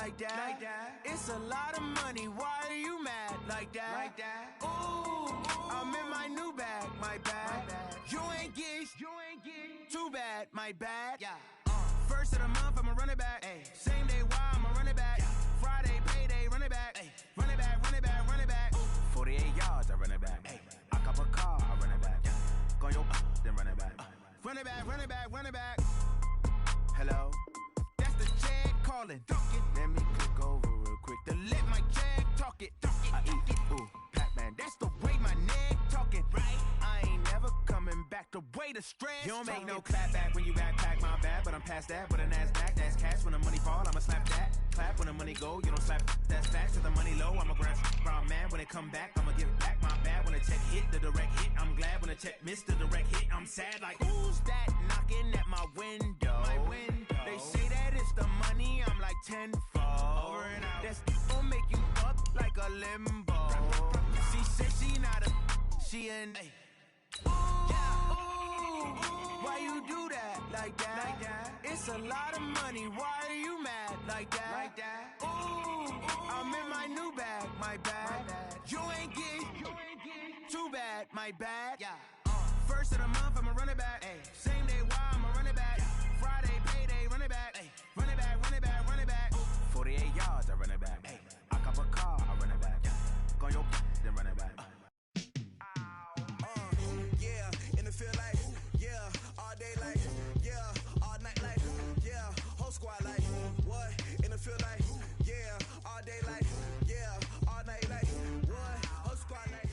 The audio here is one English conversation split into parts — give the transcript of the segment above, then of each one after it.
like that. It's a lot of money, why are you mad like that? Ooh, I'm in my new bag, my bad. You ain't get too bad, my bad. First of the month, I'ma run it back. Same day, why I'ma run it back. Friday, payday, run it back. Run it back, run it back, run it back. 48 yards, I run it back. I cop a car, I run it back. Go your then run it back. Run it back, run it back, run it back. Hello? That's the check calling. Let me click over real quick to let my check talk it. I eat it, ooh, Pac-Man. That's the way my neck talking. Right? I ain't never coming back. The way the stress. You don't make no clap back when you backpack, my bad. But I'm past that with a NASDAQ. That's cash when the money fall. I'ma slap that. Clap when the money go. You don't slap. That's facts. With the money low, I'ma grab brown man. When it come back, I'ma give back my bad. When the check hit, the direct hit. I'm glad when the check missed the direct hit. I'm sad like, who's that knocking at my window? My window. They say that it's the money. I'm like tenfold. Over and out. That's gonna make you up like a limbo. She said she not a, she an. Ooh, why you do that like that? It's a lot of money. Why are you mad like that? Ooh, I'm in my new bag, my bad. You ain't get too bad, my bad. First of the month, I'ma run it back. Same day, why I'ma run it back. Friday, payday, run it back. Run it back, run it back, run it back. 48 yards, I run it back. I cop a car, I run it back. Go your then run it back. Yeah, in the field like, yeah, all day like, yeah, all night like, yeah, whole squad like, what? In the field like, yeah, all day like, yeah, all night like, what? Whole squad like.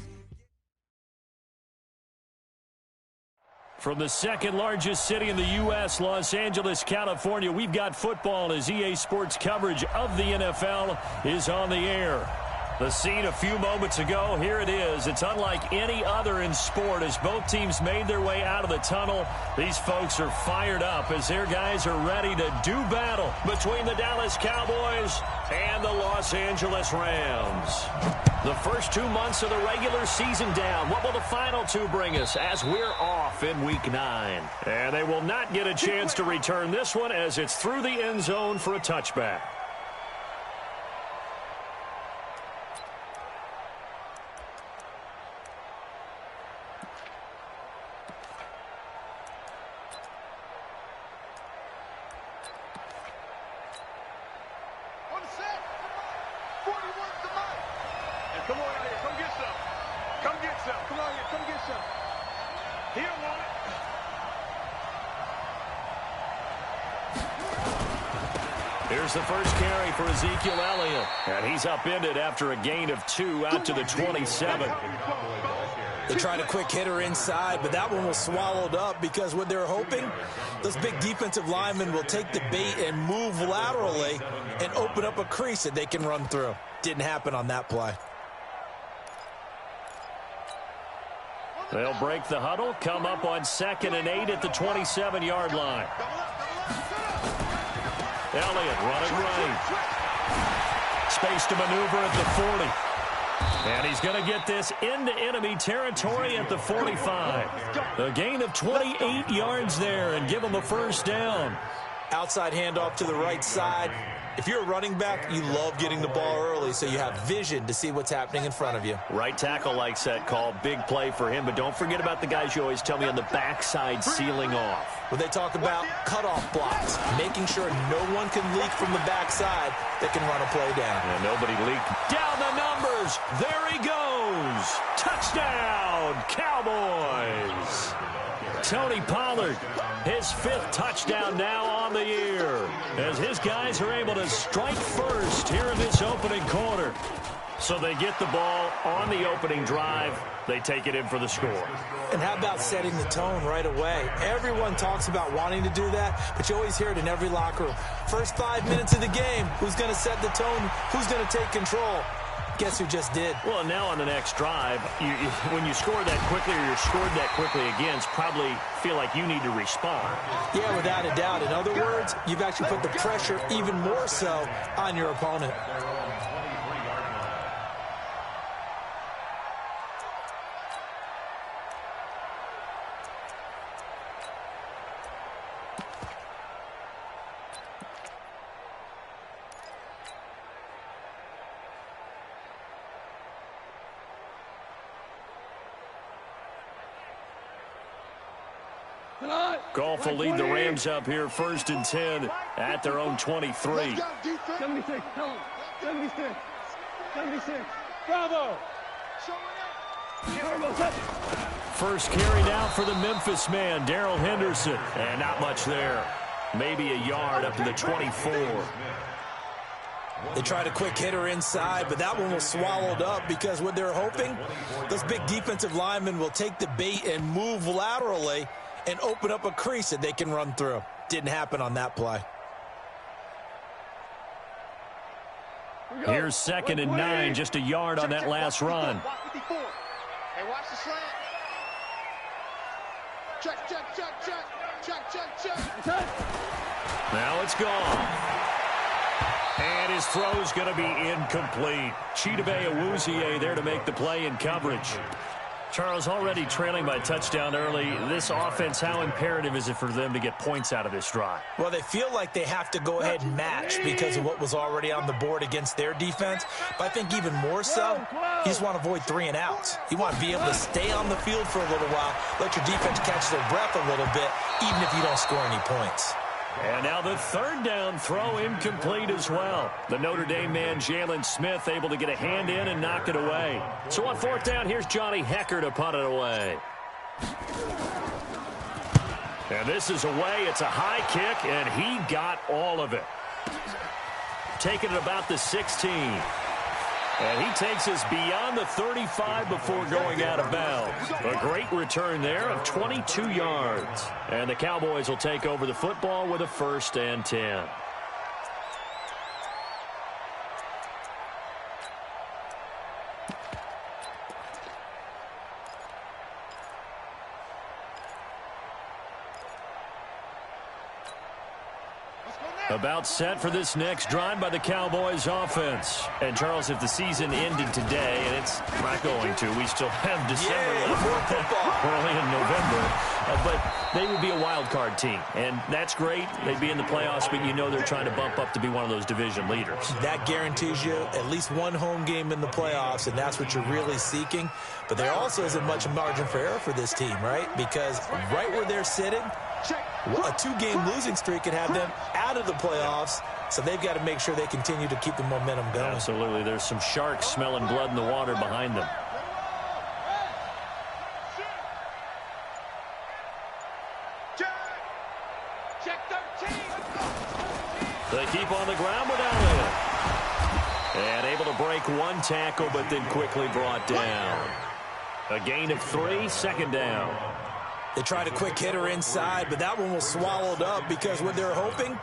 From the second largest city in the U.S., Los Angeles, California, we've got football as EA Sports coverage of the NFL is on the air. The scene a few moments ago, here it is. It's unlike any other in sport as both teams made their way out of the tunnel. These folks are fired up as their guys are ready to do battle between the Dallas Cowboys and the Los Angeles Rams. The first 2 months of the regular season down. What will the final two bring us as we're off in Week 9? And they will not get a chance to return this one as it's through the end zone for a touchback. Here's the first carry for Ezekiel Elliott. And he's upended after a gain of 2 out to the 27. They tried a quick hitter inside, but that one was swallowed up because what they're hoping, those big defensive linemen will take the bait and move laterally and open up a crease that they can run through. Didn't happen on that play. They'll break the huddle, come up on 2nd and 8 at the 27-yard line. Elliott running right. Space to maneuver at the 40. And he's going to get this into enemy territory at the 45. A gain of 28 yards there and give him a first down. Outside handoff to the right side. If you're a running back, you love getting the ball early so you have vision to see what's happening in front of you. Right tackle likes that call. Big play for him. But don't forget about the guys you always tell me on the backside sealing off. When they talk about cutoff blocks, making sure no one can leak from the backside that can run a play down. And nobody leaked. Down the numbers. There he goes. Touchdown, Cowboys. Tony Pollard, his 5th touchdown now on the year, as his guys are able to strike first here in this opening quarter. So they get the ball on the opening drive. They take it in for the score. And how about setting the tone right away? Everyone talks about wanting to do that, but you always hear it in every locker room. First 5 minutes of the game, who's going to set the tone? Who's going to take control? Guess who just did? Well, now on the next drive, when you score that quickly or you're scored that quickly again, probably feel like you need to respond. Yeah, without a doubt. In other words, you've actually put the pressure even more so on your opponent. Goff will lead the Rams up here 1st and 10 at their own 23. 76, tell him. 76. 76. Bravo. First carry now for the Memphis man, Darrell Henderson. And not much there. Maybe a yard up to the 24. They tried a quick hitter inside, but that one was swallowed up because what they're hoping, those big defensive linemen will take the bait and move laterally and open up a crease that they can run through. Didn't happen on that play. Here's 2nd and 9, just a yard on that last run. Hey, watch the slant. Check, check, check, check. Check, check, check. Now it's gone. And his throw's going to be incomplete. Chidobe Awuzie there to make the play in coverage. Charles, already trailing by touchdown early. This offense, how imperative is it for them to get points out of this drive? Well, they feel like they have to go ahead and match because of what was already on the board against their defense. But I think even more so, you just want to avoid 3 and outs. You want to be able to stay on the field for a little while, let your defense catch their breath a little bit, even if you don't score any points. And now the 3rd down throw incomplete as well. The Notre Dame man, Jalen Smith, able to get a hand in and knock it away. So on 4th down, here's Johnny Hecker to punt it away. And this is away. It's a high kick, and he got all of it. Taking it about the 16. And he takes us beyond the 35 before going out of bounds. A great return there of 22 yards. And the Cowboys will take over the football with a 1st and 10. About set for this next drive by the Cowboys offense. And, Charles, if the season ended today, and it's not going to, we still have December left, early in November, but they would be a wild card team. And that's great. They'd be in the playoffs, but you know they're trying to bump up to be one of those division leaders. That guarantees you at least one home game in the playoffs, and that's what you're really seeking. But there also isn't much margin for error for this team, right? Because right where they're sitting, a 2-game losing streak could have them out of the playoffs, so they've got to make sure they continue to keep the momentum going. Absolutely. There's some sharks smelling blood in the water behind them. Check 13. They keep on the ground with Elliott. And able to break one tackle, but then quickly brought down. A gain of 3, 2nd down. They tried a quick hitter inside, but that one was swallowed up because what they're hoping,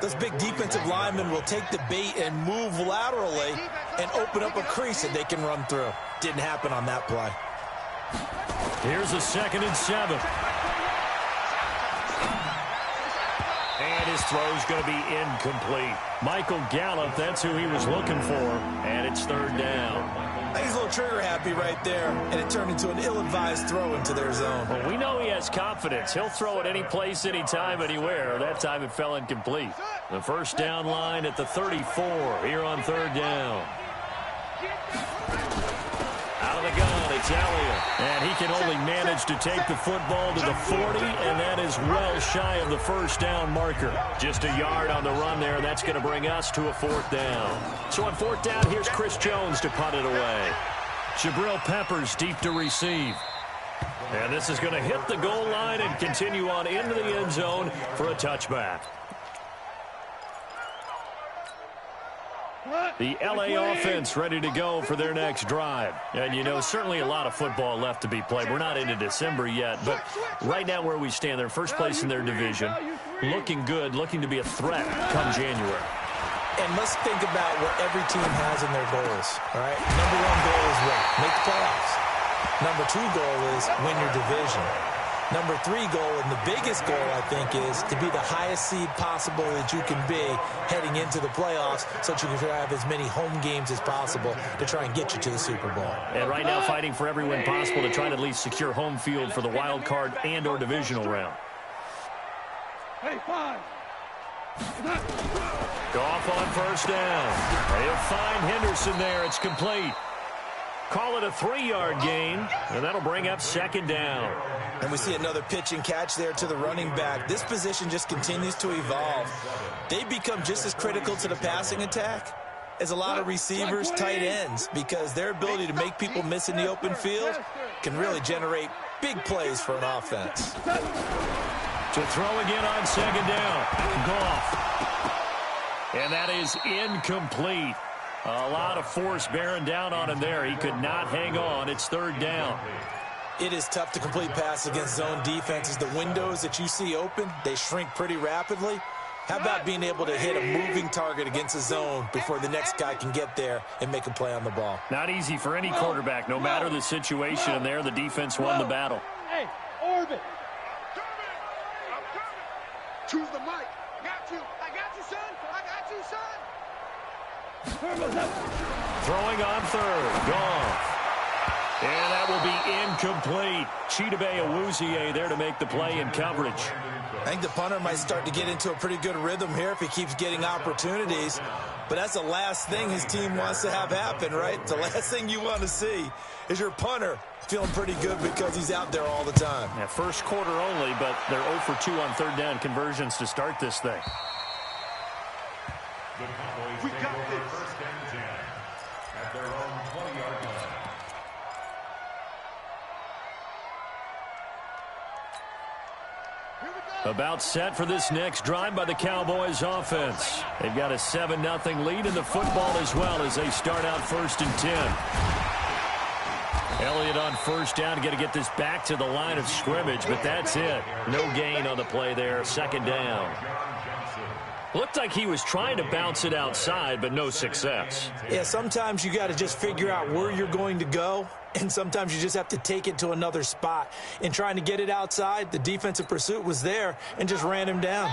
those big defensive linemen will take the bait and move laterally and open up a crease that they can run through. Didn't happen on that play. Here's a 2nd and 7. And his throw's going to be incomplete. Michael Gallup, that's who he was looking for, and it's 3rd down. He's a little trigger happy right there, and it turned into an ill-advised throw into their zone. Well, we know he has confidence. He'll throw it any place, anytime, anywhere. That time it fell incomplete. The 1st down line at the 34 here on 3rd down. Out of the gun, it's Elliott. And he can only manage to take the football to the 40, and that is well shy of the 1st down marker. Just a yard on the run there. That's going to bring us to a 4th down. So on 4th down, here's Chris Jones to punt it away. Jabril Peppers deep to receive. And this is going to hit the goal line and continue on into the end zone for a touchback. The L.A. offense ready to go for their next drive. And, you know, certainly a lot of football left to be played. We're not into December yet, but right now where we stand, they're first place in their division, looking good, looking to be a threat come January. And let's think about what every team has in their goals, all right? Number 1 goal is what? Make the playoffs. Number 2 goal is win your division. Number 3 goal, and the biggest goal, I think, is to be the highest seed possible that you can be heading into the playoffs so that you can have as many home games as possible to try and get you to the Super Bowl. And right now fighting for every win possible to try to at least secure home field for the wild card and or divisional round. Hey, 5. Goff on 1st down. They'll find Henderson there. It's complete. Call it a 3-yard gain, and that'll bring up second down. And we see another pitch and catch there to the running back. This position just continues to evolve. They become just as critical to the passing attack as a lot of receivers, tight ends, because their ability to make people miss in the open field can really generate big plays for an offense. To throw again on second down. Goff. And that is incomplete. A lot of force bearing down on him there. He could not hang on. It's third down. It is tough to complete pass against zone defenses. The windows that you see open, they shrink pretty rapidly. How about being able to hit a moving target against a zone before the next guy can get there and make a play on the ball? Not easy for any quarterback. No matter the situation in there, the defense won the battle. Hey, Orbit. I'm coming. Choose the mic. Got you. I got you, son. I got you, son. Throwing on third. Gone. And that will be incomplete. Chidobe Awuzie there to make the play in coverage. I think the punter might start to get into a pretty good rhythm here if he keeps getting opportunities. But that's the last thing his team wants to have happen, right? The last thing you want to see is your punter feeling pretty good because he's out there all the time. Yeah, first quarter only, but they're 0 for 2 on third down conversions to start this thing. We got this. First and 10 at their own 20-yard line. About set for this next drive by the Cowboys offense. They've got a 7-0 lead in the football as well as they start out first and 10. Elliott on first down, got to get this back to the line of scrimmage, but that's it. No gain on the play there, second down. Looked like he was trying to bounce it outside, but no success. Yeah, sometimes you got to just figure out where you're going to go, and sometimes you just have to take it to another spot. In trying to get it outside, the defensive pursuit was there and just ran him down.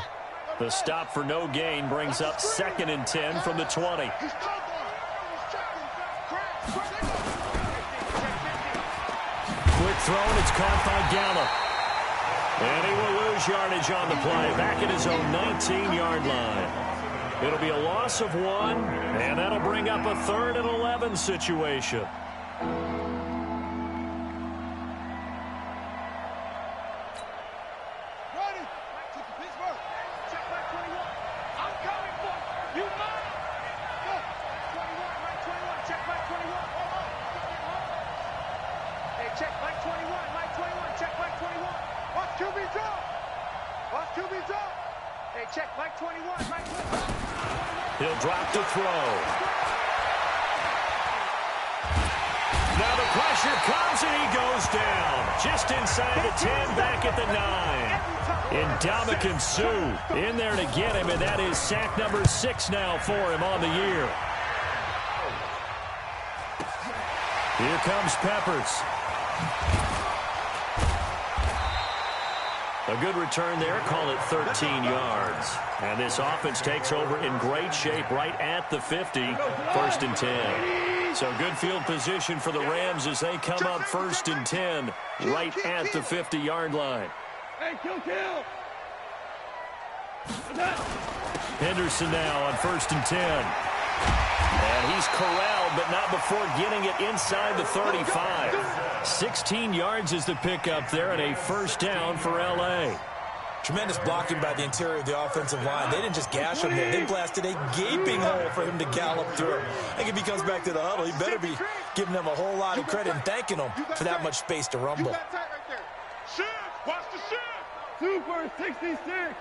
The stop for no gain brings up second and 10 from the 20. Quick throw, and it's caught by Gallup. And he will lose yardage on the play, back at his own 19-yard line. It'll be a loss of 1, and that'll bring up a 3rd and 11 situation. He'll drop the throw. Now the pressure comes and he goes down. Just inside the 10, back at the 9. Ndamukong Suh in there to get him, and that is sack number 6 now for him on the year. Here comes Peppers. A good return there, call it 13 yards. And this offense takes over in great shape right at the 50, first and 10. So good field position for the Rams as they come up first and 10 right at the 50-yard line. Hey, kill. Henderson now on first and 10. And he's corralled, but not before getting it inside the 35. 16 yards is the pickup there, and a first down for L.A. Tremendous blocking by the interior of the offensive line. They didn't just gash him there. They blasted a gaping hole for him to gallop through. I think if he comes back to the huddle, he better be giving them a whole lot of credit and thanking them for that much space to rumble. Watch the shift. Super 66.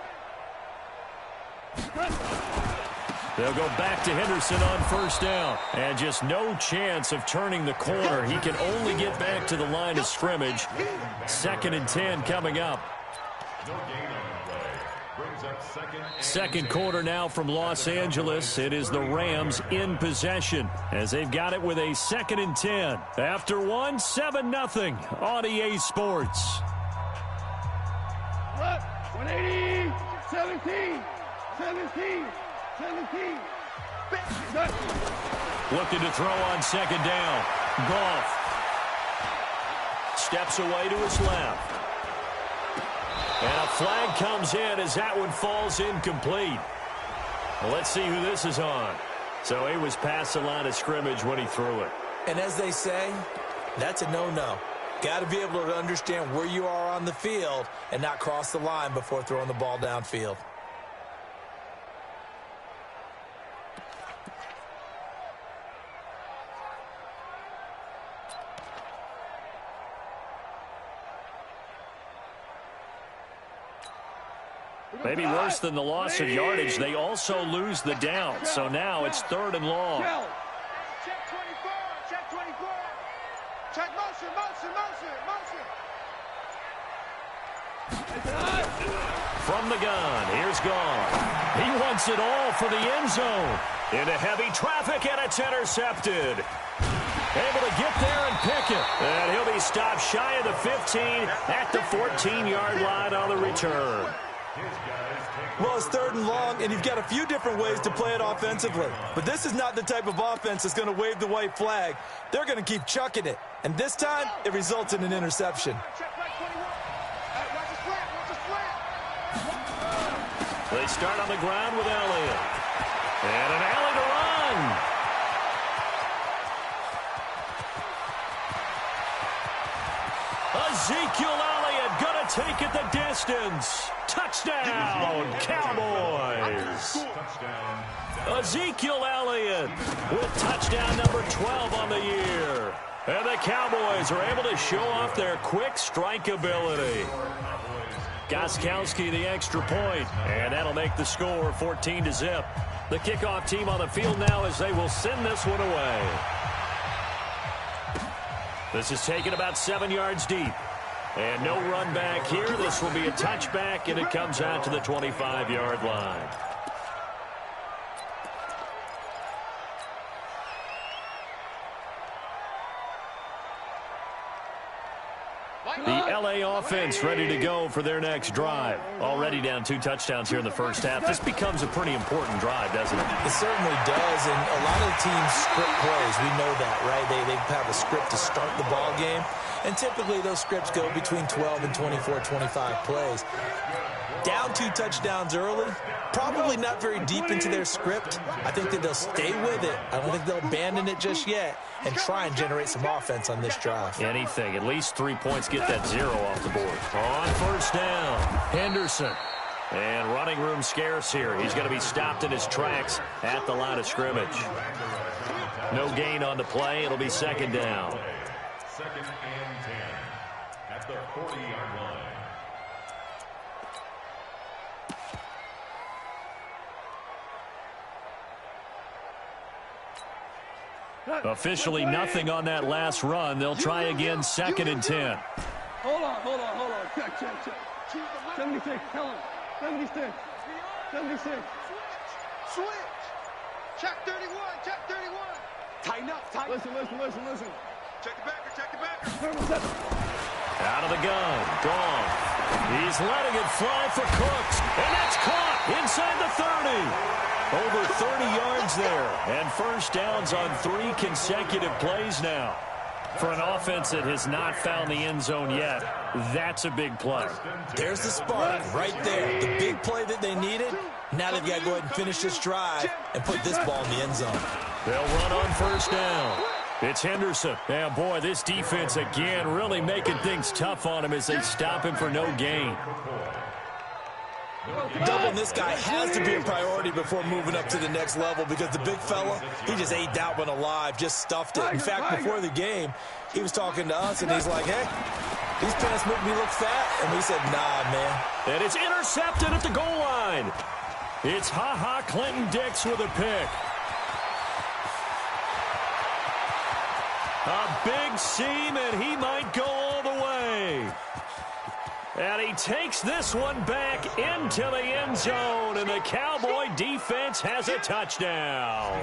They'll go back to Henderson on first down. And just no chance of turning the corner. He can only get back to the line of scrimmage. Second and 10 coming up. Second quarter now from Los Angeles. It is the Rams in possession as they've got it with a second and 10. After 7-0 on EA Sports. 180, 17. Looking to throw on second down. Goff steps away to his left. And a flag comes in as that one falls incomplete. Well, let's see who this is on. So he was past the line of scrimmage when he threw it. And as they say, that's a no-no. Got to be able to understand where you are on the field and not cross the line before throwing the ball downfield. Maybe worse than the loss of yardage, they also lose the down. So now it's 3rd and long. Check 24, check 24. Check motion, motion, motion, motion. From the gun, here's Gone. He wants it all for the end zone. Into heavy traffic, and it's intercepted. Able to get there and pick it. And he'll be stopped shy of the 15 at the 14-yard line on the return. Well, it's 3rd and long, and you've got a few different ways to play it offensively. But this is not the type of offense that's going to wave the white flag. They're going to keep chucking it. And this time, it results in an interception. They start on the ground with Elliott. And an alley to run. Ezekiel Elliott going to take it the distance. Touchdown, Cowboys. Ezekiel Elliott with touchdown number 12 on the year. And the Cowboys are able to show off their quick strike ability. Gostkowski the extra point, and that'll make the score 14-0. The kickoff team on the field now as they will send this one away. This is taken about 7 yards deep. And no run back here. This will be a touchback, and it comes out to the 25-yard line. The L.A. offense ready to go for their next drive. Already down 2 touchdowns here in the first half. This becomes a pretty important drive, doesn't it? It certainly does, and a lot of the teams script plays. We know that, right? They have a script to start the ball game, and typically those scripts go between 12 and 24, 25 plays. Down 2 touchdowns early, probably not very deep into their script. I think that they'll stay with it. I don't think they'll abandon it just yet and try and generate some offense on this drive. Anything. At least 3 points, get that 0 off the board. On first down, Henderson. And running room scarce here. He's going to be stopped in his tracks at the line of scrimmage. No gain on the play. It'll be 2nd down. 2nd and 10 at the 40-yard line. Officially nothing on that last run. They'll try again, 2nd and 10. Hold on. Check. 76, tell him. 76. Switch. Check 31. Tighten up. Listen. Check the backer. Out of the gun. Gone. He's letting it fly for Cooks. And that's caught inside the 30. Over 30 yards there. And first downs on 3 consecutive plays now. For an offense that has not found the end zone yet, that's a big play. There's the spark right there. The big play that they needed. Now they've got to go ahead and finish this drive and put this ball in the end zone. They'll run on first down. It's Henderson. And boy, this defense again really making things tough on him as they stop him for no gain. Doubling this guy has to be a priority before moving up to the next level because the big fella, he just ate that one alive, just stuffed it. In fact, before the game, he was talking to us, and he's like, hey, these pants make me look fat. And we said, nah, man. And it's intercepted at the goal line. It's Clinton Dix with a pick. A big seam, and he might go all the way. And he takes this one back into the end zone, and the Cowboy defense has a touchdown.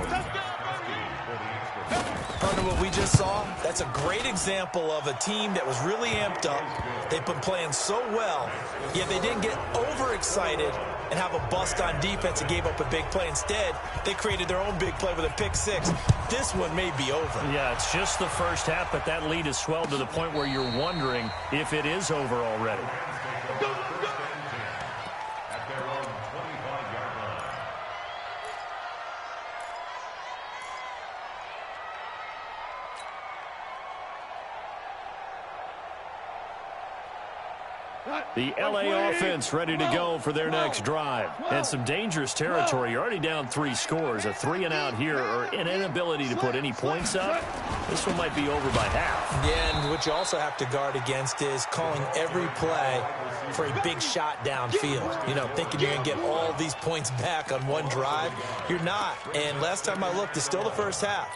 Partner, what we just saw, that's a great example of a team that was really amped up. They've been playing so well, yet they didn't get overexcited and have a bust on defense and gave up a big play. Instead, they created their own big play with a pick 6. This one may be over. Yeah, it's just the first half, but that lead has swelled to the point where you're wondering if it is over already. At their own 25-yard line. The LA offense ready to go for their next drive. And some dangerous territory. You're already down 3 scores. A 3-and-out here or an inability to put any points up. This one might be over by half. Yeah, and what you also have to guard against is calling every play for a big shot downfield. You know, thinking you're going to get all these points back on one drive. You're not. And last time I looked, it's still the first half.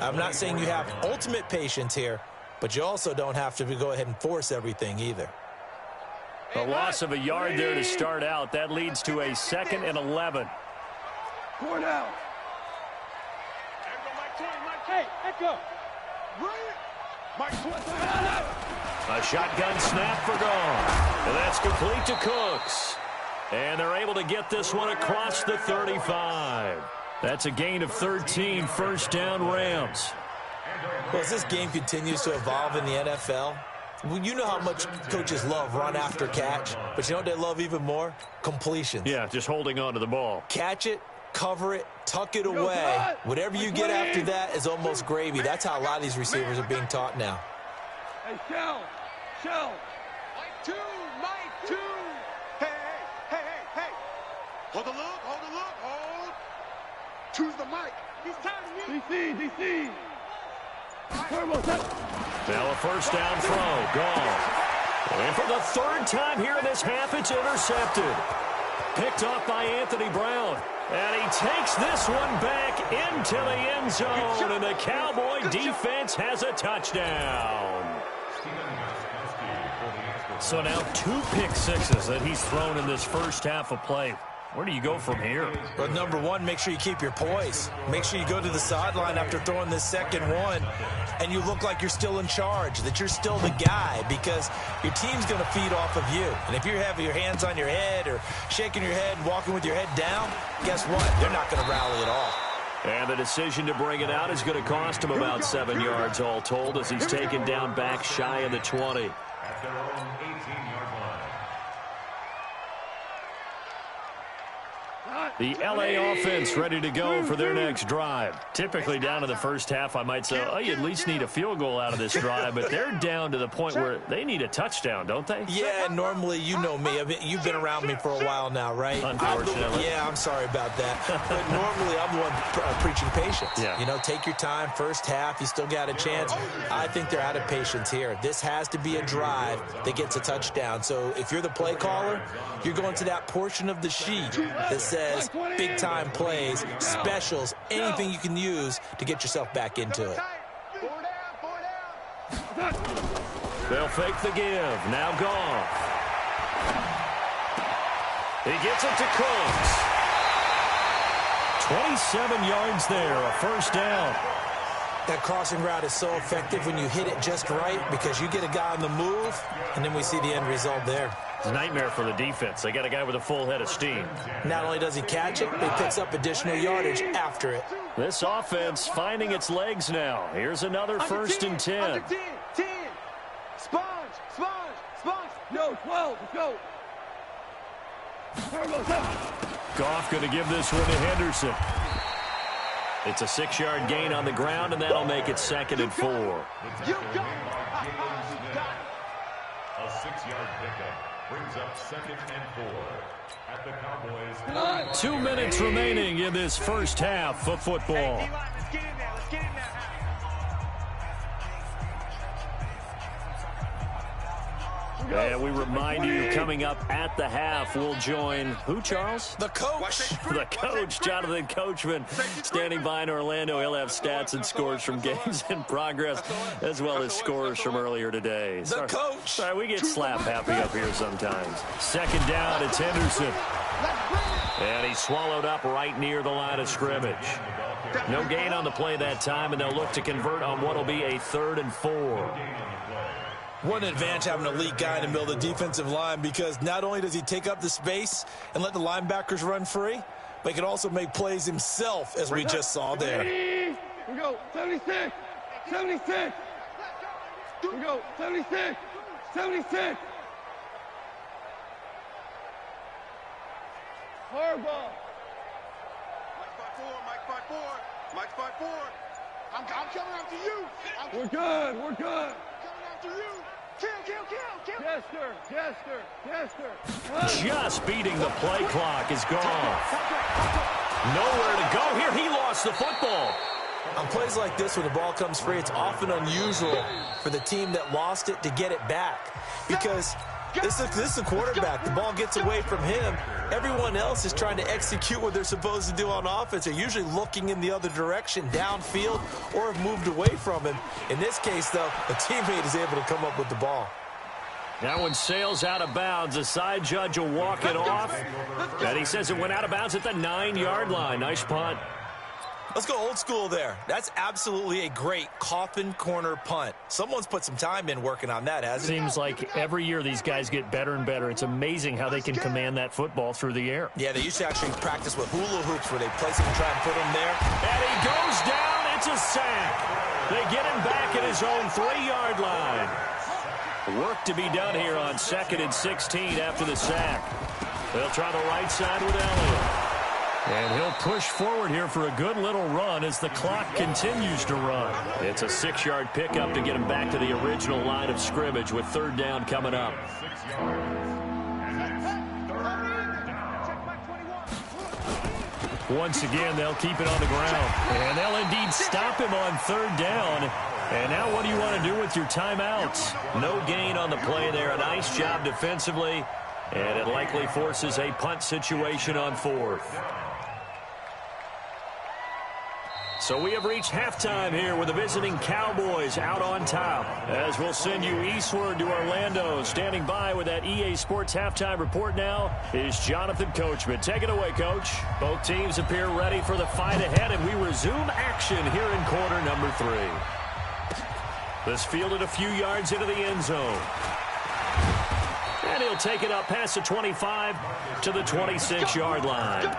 I'm not saying you have ultimate patience here, but you also don't have to go ahead and force everything either. A loss of a yard there to start out. That leads to a 2nd and 11. 4 down. Hey, echo. A shotgun snap for gone. And that's complete to Cooks. And they're able to get this one across the 35. That's a gain of 13, first down Rams. Well, as this game continues to evolve in the NFL, you know how much coaches love run after catch, but you know what they love even more? Completions. Yeah, just holding on to the ball. Catch it, cover it, tuck it away. Whatever you get after that is almost gravy. That's how a lot of these receivers are being taught now. Hey, shell. Mike 2. Hey. Hold the look. Choose the mic. He's tired of you. DC. Now a first down throw, gone. And for the 3rd time here in this half, it's intercepted. Picked off by Anthony Brown. And he takes this one back into the end zone. And the Cowboy defense has a touchdown. So now 2 pick sixes that he's thrown in this first half of play. Where do you go from here? Well, number one, make sure you keep your poise. Make sure you go to the sideline after throwing this second one, and you look like you're still in charge, that you're still the guy, because your team's going to feed off of you. And if you're having your hands on your head or shaking your head and walking with your head down, guess what? They're not going to rally at all. And the decision to bring it out is going to cost him about 7 yards all told as he's taken down back shy of the 20. At their own 18-yard line. The LA offense ready to go for their next drive. Typically down to the first half, I might say, oh, you at least need a field goal out of this drive, but they're down to the point where they need a touchdown, don't they? Yeah, normally, you know me. You've been around me for a while now, right? Unfortunately. I'm sorry about that. But normally, I'm the one preaching patience. Yeah. You know, take your time. First half, you still got a chance. I think they're out of patience here. This has to be a drive that gets a touchdown. So if you're the play caller, you're going to that portion of the sheet that says big-time plays, specials, anything you can use to get yourself back into it. They'll fake the give. Now Goff. He gets it to Cooks. 27 yards there, a first down. That crossing route is so effective when you hit it just right because you get a guy on the move, and then we see the end result there. It's a nightmare for the defense. They got a guy with a full head of steam. Not only does he catch it, but he picks up additional yardage after it. This offense finding its legs now. Here's another first and 10. Under 10. Sponge. No, 12. Let's go. Goff going to give this one to Henderson. It's a 6-yard gain on the ground, and that'll make it 2nd and 4. You got A 6-yard pickup brings up 2nd and 4 at the Cowboys. 2 minutes remaining in this first half of football. Let's get in there. And we remind you, coming up at the half, we'll join who, Charles? The coach. The coach, Jonathan Coachman, standing by in Orlando. He'll have stats and scores from games in progress, as well as scores from earlier today. The coach. Sorry, we get slap happy up here sometimes. 2nd down, it's Henderson. And he's swallowed up right near the line of scrimmage. No gain on the play that time, and they'll look to convert on what will be a 3rd and 4. What an advantage having an elite guy in the middle of the defensive line, because not only does he take up the space and let the linebackers run free, but he can also make plays himself, as we just saw there. Here we go. 76. Here we go. 76. Hardball. Mike 5-4. I'm coming after you. We're good. Coming after you. Just beating the play clock is gone. Nowhere to go here. He lost the football. On plays like this, when the ball comes free, it's often unusual for the team that lost it to get it back. Because this is a quarterback. The ball gets away from him. Everyone else is trying to execute what they're supposed to do on offense. They're usually looking in the other direction, downfield, or have moved away from him. In this case, though, a teammate is able to come up with the ball. That one sails out of bounds. The side judge will walk it off. And he says it went out of bounds at the 9-yard line. Nice punt. Let's go old school there. That's absolutely a great coffin corner punt. Someone's put some time in working on that, hasn't it? Seems like every year these guys get better and better. It's amazing how they can command that football through the air. Yeah, they used to actually practice with hula hoops where they place him and try and put him there. And he goes down. It's a sack. They get him back at his own 3-yard line. Work to be done here on 2nd and 16 after the sack. They'll try the right side with Elliott. And he'll push forward here for a good little run as the clock continues to run. It's a 6-yard pickup to get him back to the original line of scrimmage with 3rd down coming up. Once again, they'll keep it on the ground. And they'll indeed stop him on 3rd down. And now what do you want to do with your timeouts? No gain on the play there. A nice job defensively. And it likely forces a punt situation on 4th. So we have reached halftime here with the visiting Cowboys out on top. As we'll send you eastward to Orlando. Standing by with that EA Sports halftime report now is Jonathan Coachman. Take it away, Coach. Both teams appear ready for the fight ahead, and we resume action here in quarter number 3. This fielded a few yards into the end zone. And he'll take it up past the 25 to the 26-yard line.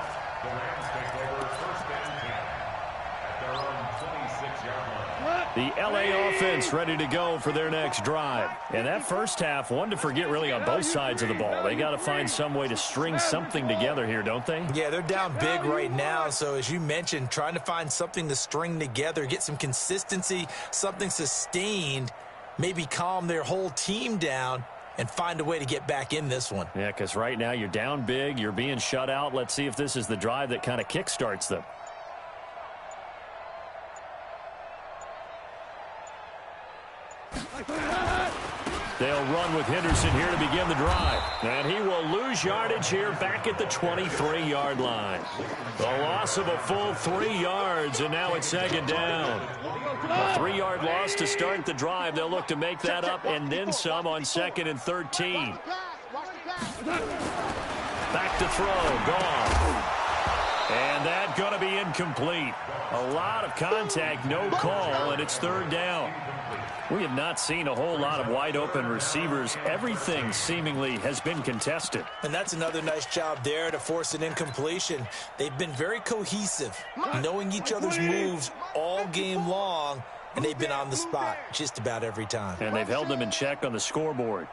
The LA offense ready to go for their next drive. And that first half, one to forget really on both sides of the ball. They got to find some way to string something together here, don't they? Yeah, they're down big right now. So as you mentioned, trying to find something to string together, get some consistency, something sustained, maybe calm their whole team down and find a way to get back in this one. Yeah, because right now you're down big, you're being shut out. Let's see if this is the drive that kind of kickstarts them. They'll run with Henderson here to begin the drive. And he will lose yardage here back at the 23-yard line. The loss of a full 3 yards, and now it's 2nd down. A 3-yard loss to start the drive. They'll look to make that up and then some on 2nd and 13. Back to throw. Gone. And that's going to be incomplete. A lot of contact, no call, and it's 3rd down. We have not seen a whole lot of wide-open receivers. Everything seemingly has been contested. And that's another nice job there to force an incompletion. They've been very cohesive, knowing each other's moves all game long, and they've been on the spot just about every time. And they've held them in check on the scoreboard.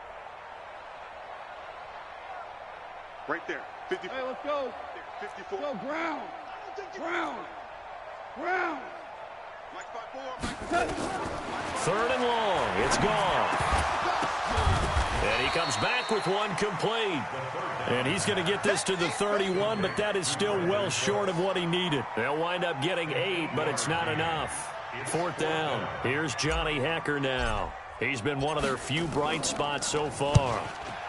Right there. 54. Hey, let's go. 54. Go, ground. Ground. Ground. 3rd and long. It's gone. And he comes back with one complete. And he's going to get this to the 31, but that is still well short of what he needed. They'll wind up getting 8, but it's not enough. 4th down. Here's Johnny Hacker now. He's been one of their few bright spots so far.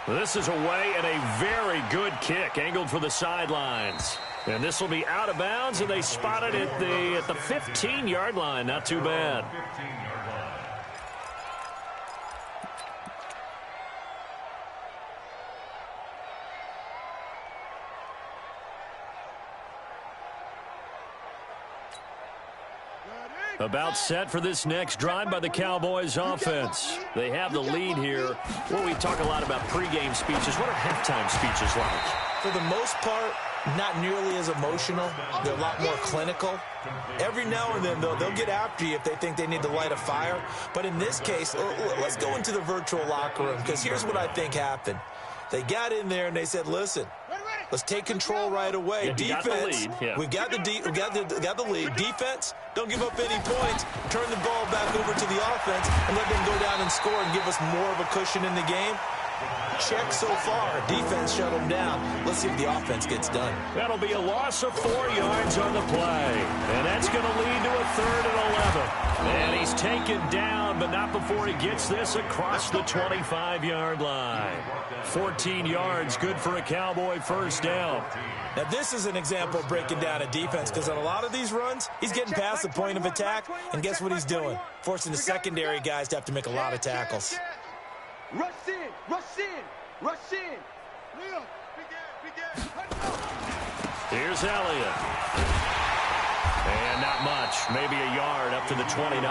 This is away and a very good kick angled for the sidelines. And this will be out of bounds, and they spot it at the 15-yard line. Not too bad. About set for this next drive by the Cowboys offense. They have the lead here. Well, we talk a lot about pregame speeches. What are halftime speeches like? For the most part, not nearly as emotional. They're a lot more clinical. Every now and then, though, they'll get after you if they think they need to light a fire. But in this case, let's go into the virtual locker room, because here's what I think happened. They got in there and they said, listen, Let's take control right away. Yeah, Defense, we've got the lead. Defense, don't give up any points. Turn the ball back over to the offense and let them go down and score and give us more of a cushion in the game. Check so far. Defense shut them down. Let's see if the offense gets done. That'll be a loss of 4 yards on the play. And that's going to lead to a 3rd and 11. And he's taken down, but not before he gets this across the 25-yard line. 14 yards, good for a Cowboy first down. Now, this is an example of breaking down a defense, because on a lot of these runs, he's getting past the point of attack, and guess what he's doing? Forcing the secondary guys to have to make a lot of tackles. Rush in, rush in, rush in. Leo, begin. Here's Elliott. And not much, maybe a yard up to the 29.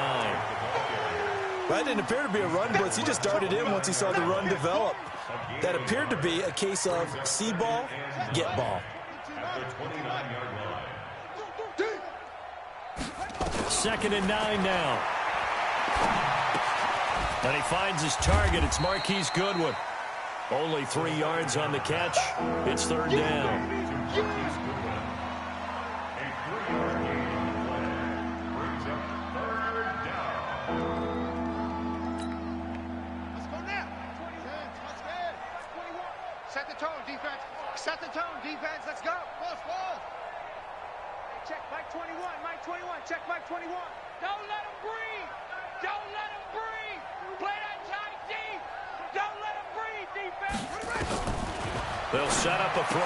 That didn't appear to be a run blitz. He just darted in once he saw the run develop. That appeared to be a case of see ball, get ball. At the 29-yard line. 2nd and 9 now. And he finds his target. It's Marquise Goodwin. Only 3 yards on the catch. It's 3rd down. A 3-yard gain on the play brings up 3rd down. Let's go now. 21. Let's go. 21. Set the tone, defense. Set the tone, defense. Let's go. Ball. Check Mike 21. Mike 21. Check Mike 21. Don't let him breathe. Don't let him breathe. Play that tight deep. Don't let him breathe, defense. They'll set up a throw.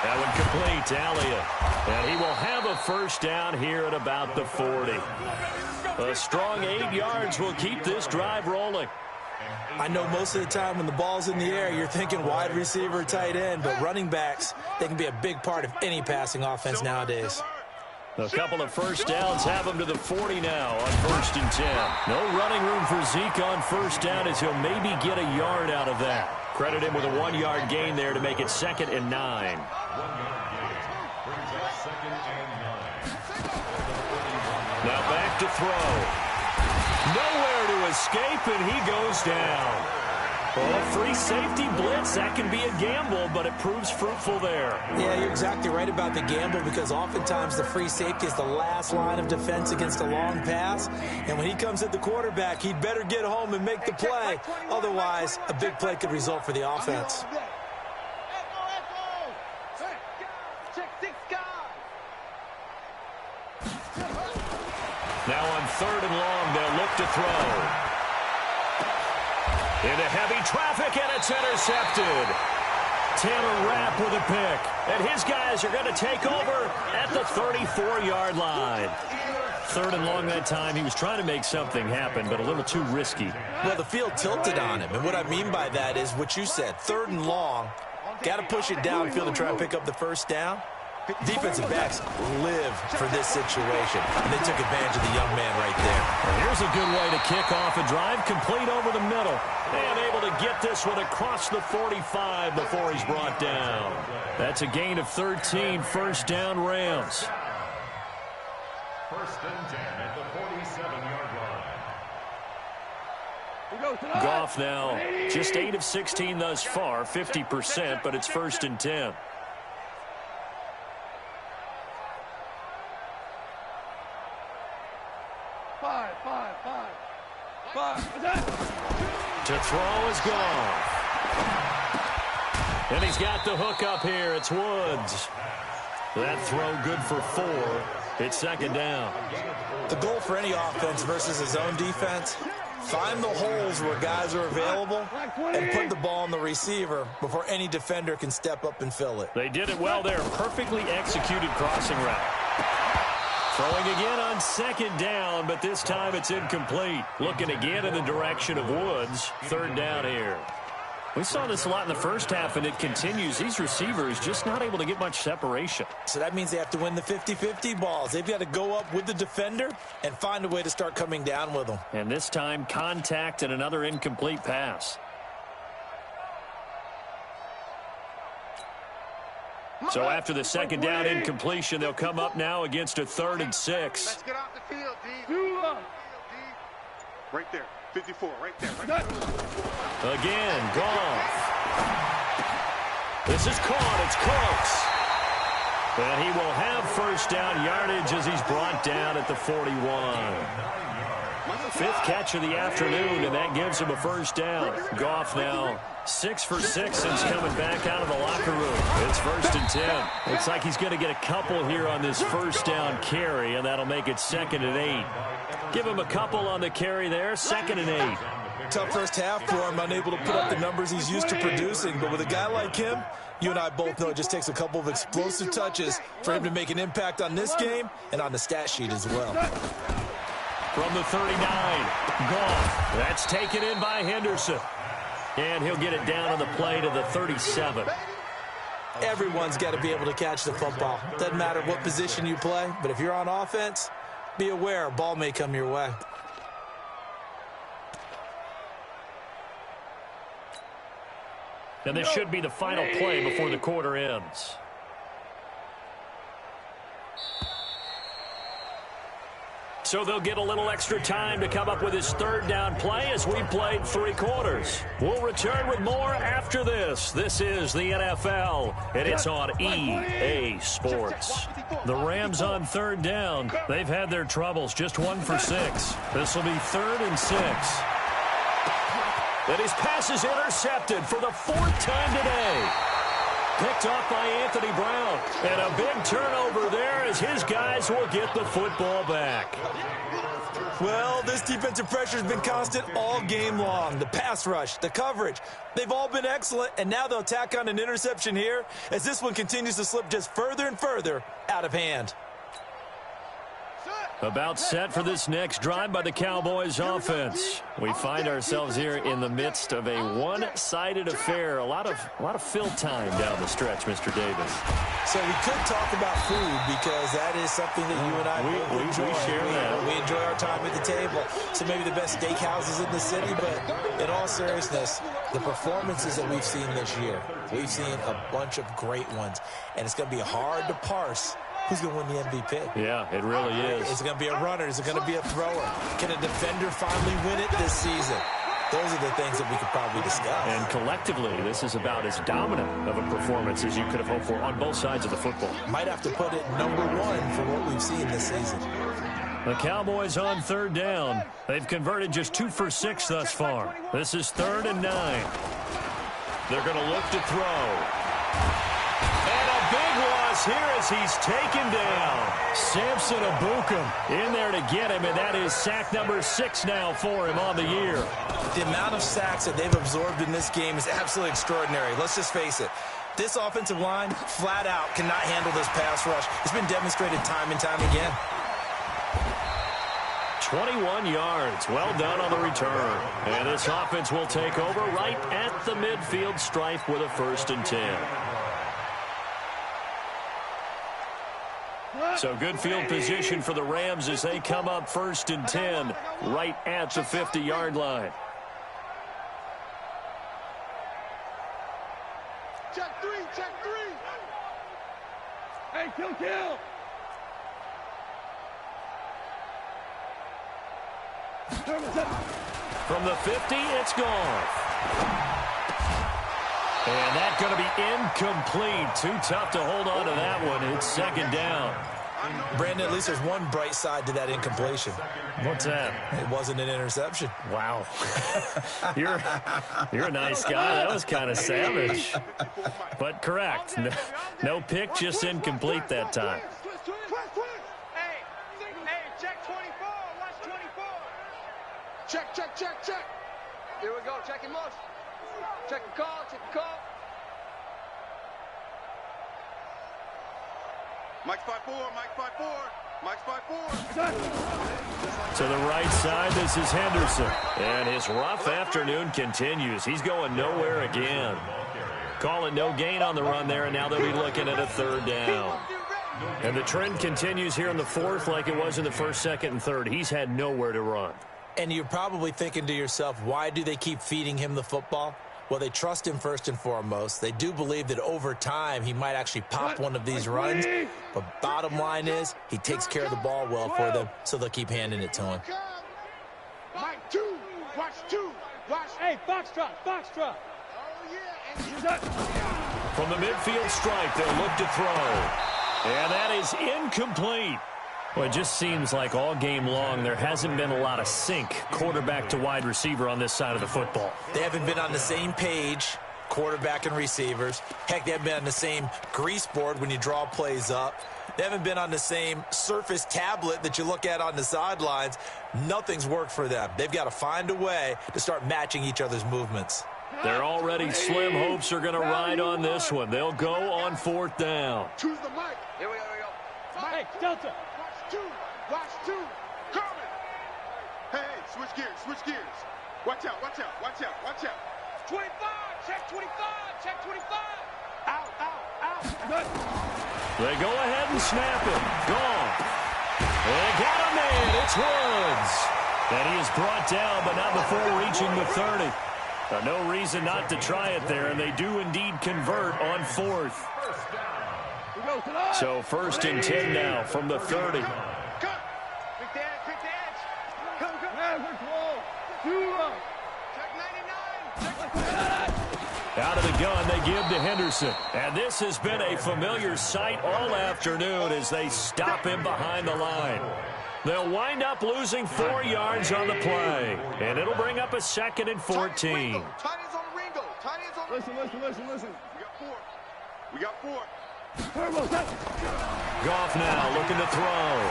That one complete to Elliott. And he will have a first down here at about the 40. A strong 8 yards will keep this drive rolling. I know most of the time when the ball's in the air, you're thinking wide receiver, tight end, but running backs, they can be a big part of any passing offense nowadays. A couple of first downs have him to the 40 now on 1st and 10. No running room for Zeke on first down, as he'll maybe get a yard out of that. Credit him with a 1-yard gain there to make it 2nd and 9. 1-yard gain brings up 2nd and 9. Now back to throw. Nowhere to escape, and he goes down. Well, a free safety blitz, that can be a gamble, but it proves fruitful there. Yeah, you're exactly right about the gamble, because oftentimes the free safety is the last line of defense against a long pass. And when he comes at the quarterback, he'd better get home and make the play. Otherwise, a big play could result for the offense. Now on 3rd and long, they'll look to throw. Into heavy traffic, and it's intercepted. Taylor Rapp with a pick. And his guys are going to take over at the 34-yard line. 3rd and long that time. He was trying to make something happen, but a little too risky. Well, the field tilted on him. And what I mean by that is what you said. 3rd and long. Got to push it downfield to try and pick up the first down. Defensive backs live for this situation, and they took advantage of the young man right there. Well, here's a good way to kick off a drive, complete over the middle, and able to get this one across the 45 before he's brought down. That's a gain of 13, first down Rams. 1st and 10 at the 47-yard line. Goff now, just 8 of 16 thus far, 50%, but it's 1st and 10. To throw is gone. And he's got the hook up here. It's Woods. That throw good for 4. It's 2nd down. The goal for any offense versus his own defense, find the holes where guys are available and put the ball on the receiver before any defender can step up and fill it. They did it well there. Perfectly executed crossing route. Throwing again on 2nd down, but this time it's incomplete. Looking again in the direction of Woods. 3rd down here. We saw this a lot in the first half, and it continues. These receivers just not able to get much separation. So that means they have to win the 50-50 balls. They've got to go up with the defender and find a way to start coming down with them. And this time, contact and another incomplete pass. So after the 2nd down incompletion, they'll come up now against a 3rd and 6. Let's get off the field, D. Right there. 54, right there. Again, Goff. This is caught. It's close. And he will have first down yardage as he's brought down at the 41. Fifth catch of the afternoon, and that gives him a first down. Goff now 6 for 6 since coming back out of the locker room. It's 1st and 10. Looks like he's going to get a couple here on this first down carry, and that'll make it 2nd and 8. Give him a couple on the carry there, 2nd and 8. Tough first half for him, unable to put up the numbers he's used to producing. But with a guy like him, you and I both know it just takes a couple of explosive touches for him to make an impact on this game and on the stat sheet as well. From the 39, Goff. That's taken in by Henderson. And he'll get it down on the play to the 37. Everyone's got to be able to catch the football. Doesn't matter what position you play, but if you're on offense, be aware a ball may come your way. And this should be the final play before the quarter ends. So they'll get a little extra time to come up with his 3rd down play as we played 3 quarters. We'll return with more after this. This is the NFL, and it's on EA Sports. The Rams on 3rd down. They've had their troubles, just 1 for 6. This will be 3rd and 6. And his pass is intercepted for the 4th time today. Picked off by Anthony Brown. And a big turnover there as his guys will get the football back. Well, this defensive pressure has been constant all game long. The pass rush, the coverage, they've all been excellent. And now they'll tack on an interception here as this one continues to slip just further and further out of hand. About set for this next drive by the Cowboys offense. We find ourselves here in the midst of a one-sided affair. A lot of fill time down the stretch, Mr. Davis. So we could talk about food because that is something that you and I enjoy. We share that. We enjoy our time at the table. So maybe the best steakhouses in the city, but in all seriousness, the performances that we've seen this year, we've seen a bunch of great ones, and it's going to be hard to parse who's going to win the MVP. Yeah, it really is. Is it going to be a runner? Is it going to be a thrower? Can a defender finally win it this season? Those are the things that we could probably discuss. And collectively, this is about as dominant of a performance as you could have hoped for on both sides of the football. Might have to put it number 1 for what we've seen this season. The Cowboys on 3rd down. They've converted just 2 for 6 thus far. This is 3rd and 9. They're going to look to throw. And a big loss here as he's taken down. Samson Abukum in there to get him, and that is sack number 6 now for him on the year. The amount of sacks that they've absorbed in this game is absolutely extraordinary. Let's just face it. This offensive line, flat out, cannot handle this pass rush. It's been demonstrated time and time again. 21 yards. Well done on the return. And this offense will take over right at the midfield stripe with a 1st and 10. So good field position for the Rams as they come up 1st and 10 right at the 50-yard line. Check 3, check 3. Hey, kill. From the 50, it's gone. And that's going to be incomplete. Too tough to hold on to that one. It's 2nd down. Brandon, at least there's one bright side to that incompletion. What's that? It wasn't an interception. Wow. You're a nice guy. That was kind of savage. But correct. No pick, just incomplete that time. Hey, check 24. Watch 24. Check. Here we go. Check in motion. Check the call. Mike's 5-4. To the right side, this is Henderson. And his rough afternoon continues. He's going nowhere again. Call it no gain on the run there, and now they'll be looking at a 3rd down. And the trend continues here in the 4th like it was in the 1st, 2nd, and 3rd. He's had nowhere to run. And you're probably thinking to yourself, why do they keep feeding him the football? Well, they trust him first and foremost. They do believe that over time he might actually pop one of these runs. But bottom line is he takes care of the ball well for them, so they'll keep handing it to him. Mike 2. Watch 2. Watch. Hey, Foxtrot. Oh, yeah. From the midfield stripe, they'll look to throw. And that is incomplete. Well, it just seems like all game long there hasn't been a lot of sync quarterback to wide receiver on this side of the football. They haven't been on the same page, quarterback and receivers. Heck, they haven't been on the same grease board when you draw plays up. They haven't been on the same Surface tablet that you look at on the sidelines. Nothing's worked for them. They've got to find a way to start matching each other's movements. Their already slim hopes are going to ride on this one. They'll go on 4th down. Choose the mic. Here we go. Hey, Delta. Watch two. Coming. Hey, switch gears. Watch out. 25. Check 25. Out. Good. They go ahead and snap it. Gone. They got a man. It's Woods. And he is brought down, but not before reaching the 30. No reason not to try it there, and they do indeed convert on 4th. So 1st and 10 now from the 30. Pick the edge. Go. Check 99. Out of the gun, they give to Henderson. And this has been a familiar sight all afternoon as they stop him behind the line. They'll wind up losing 4 yards on the play. And it'll bring up a 2nd and 14. Tight ends on Ringo. Listen. We got 4. Goff now looking to throw.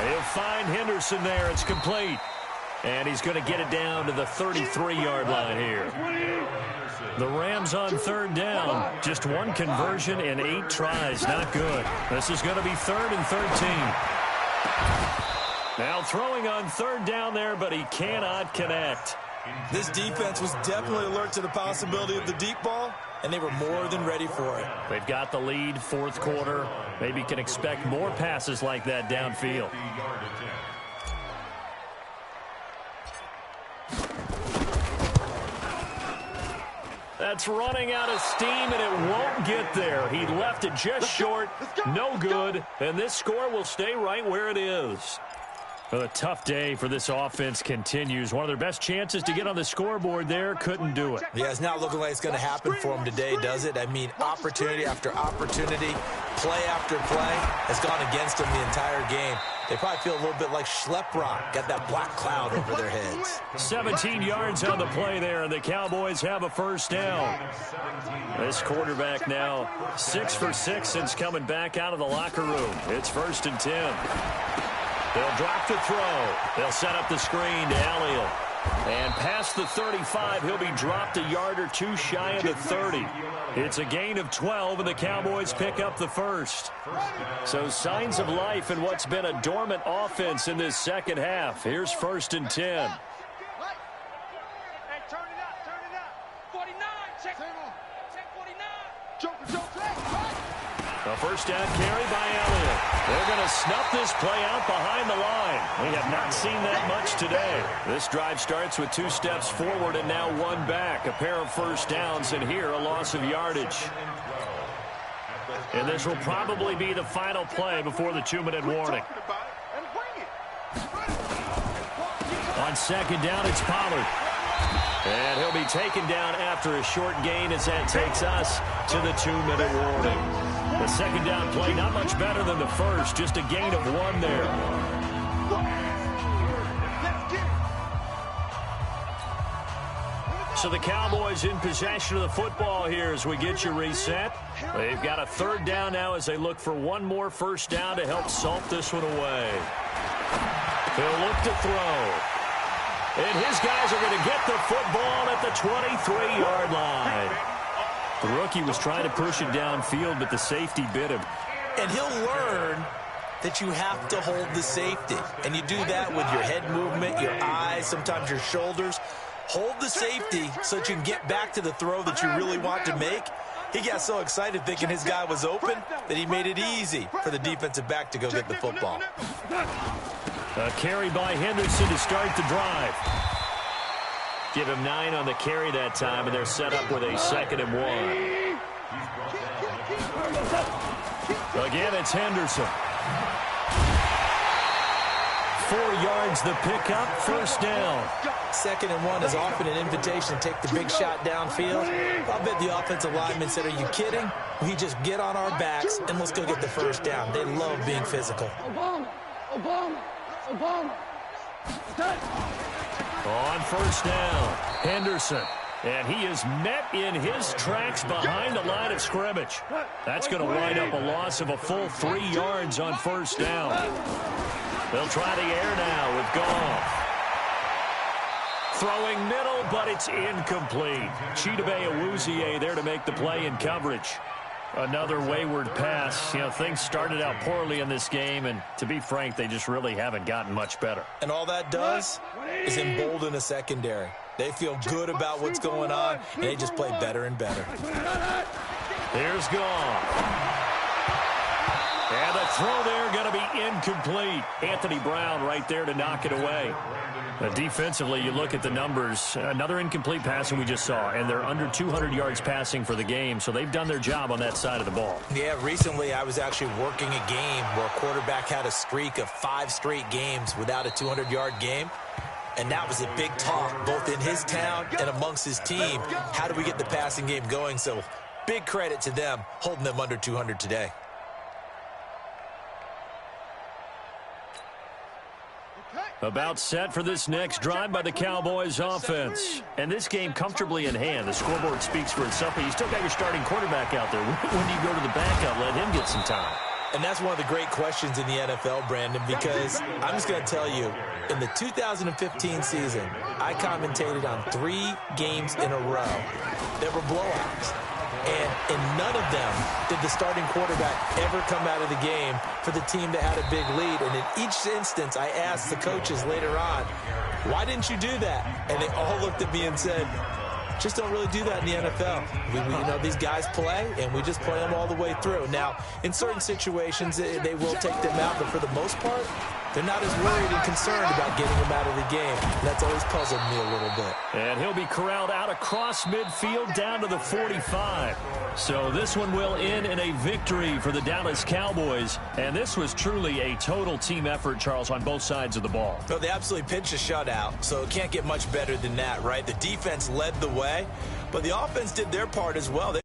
He'll find Henderson there. It's complete. And he's going to get it down to the 33-yard line here. The Rams on 3rd down. Just 1 conversion and 8 tries. Not good. This is going to be 3rd and 13. Now throwing on 3rd down there, but he cannot connect. This defense was definitely alert to the possibility of the deep ball, and they were more than ready for it. They've got the lead, 4th quarter. Maybe can expect more passes like that downfield. That's running out of steam, and it won't get there. He left it just short. No good. And this score will stay right where it is. Well, a tough day for this offense continues. One of their best chances to get on the scoreboard there, couldn't do it. Yeah, it's not looking like it's going to happen for them today, does it? I mean, opportunity after opportunity, play after play has gone against them the entire game. They probably feel a little bit like Schleprock, got that black cloud over their heads. 17 yards on the play there, and the Cowboys have a 1st down. This quarterback now 6 for 6 since coming back out of the locker room. It's 1st and 10. They'll drop to throw. They'll set up the screen to Elliott. And past the 35, he'll be dropped a yard or 2 shy of the 30. It's a gain of 12, and the Cowboys pick up the 1st. So signs of life in what's been a dormant offense in this 2nd half. Here's 1st and 10. Hey, turn it up. 49, check 49. Joker. A 1st down carry by Elliott. They're going to snuff this play out behind the line. We have not seen that much today. This drive starts with 2 steps forward and now 1 back. A pair of 1st downs, and here a loss of yardage. And this will probably be the final play before the 2-minute warning. On 2nd down, it's Pollard. And he'll be taken down after a short gain as that takes us to the 2-minute warning. The 2nd down play, not much better than the 1st, just a gain of 1 there. So the Cowboys in possession of the football here as we get you reset. They've got a 3rd down now as they look for 1 more 1st down to help salt this one away. They'll look to throw. And his guys are going to get the football at the 23-yard line. The rookie was trying to push it downfield, but the safety bit him. And he'll learn that you have to hold the safety. And you do that with your head movement, your eyes, sometimes your shoulders. Hold the safety so that you can get back to the throw that you really want to make. He got so excited thinking his guy was open that he made it easy for the defensive back to go get the football. A carry by Henderson to start the drive. Give him 9 on the carry that time, and they're set up with a 2nd and 1. Again, it's Henderson. 4 yards the pickup, first down. 2nd and 1 is often an invitation to take the big shot downfield. I'll bet the offensive lineman said, are you kidding? We just get on our backs and let's go get the first down. They love being physical. On first down, Henderson. And he is met in his tracks behind the line of scrimmage. That's going to wind up a loss of a full 3 yards on first down. They'll try the air now with Goff. Throwing middle, but it's incomplete. Chidobe Awuzie there to make the play in coverage. Another wayward pass. You know, things started out poorly in this game, and to be frank, they just really haven't gotten much better. And all that does is embolden a secondary. They feel good about what's going on, and they just play better and better. Here's Goff. And the throw there going to be incomplete. Anthony Brown right there to knock it away. Defensively, you look at the numbers. Another incomplete pass we just saw, and they're under 200 yards passing for the game, so they've done their job on that side of the ball. Yeah, recently I was actually working a game where a quarterback had a streak of 5 straight games without a 200-yard game. And that was a big talk, both in his town and amongst his team. How do we get the passing game going? So big credit to them, holding them under 200 today. About set for this next drive by the Cowboys offense. And this game comfortably in hand. The scoreboard speaks for itself, but you still got your starting quarterback out there. When do you go to the backup, let him get some time? And that's one of the great questions in the NFL, Brandon, because I'm just going to tell you, in the 2015 season, I commentated on 3 games in a row that were blowouts. And in none of them did the starting quarterback ever come out of the game for the team that had a big lead. And in each instance, I asked the coaches later on, why didn't you do that? And they all looked at me and said, just don't really do that in the NFL. We you know, these guys play, and we just play them all the way through. Now, in certain situations, they will take them out, but for the most part, they're not as worried and concerned about getting him out of the game. That's always puzzled me a little bit. And he'll be corralled out across midfield down to the 45. So this one will end in a victory for the Dallas Cowboys. And this was truly a total team effort, Charles, on both sides of the ball. No, they absolutely pitched a shutout, so it can't get much better than that, right? The defense led the way, but the offense did their part as well.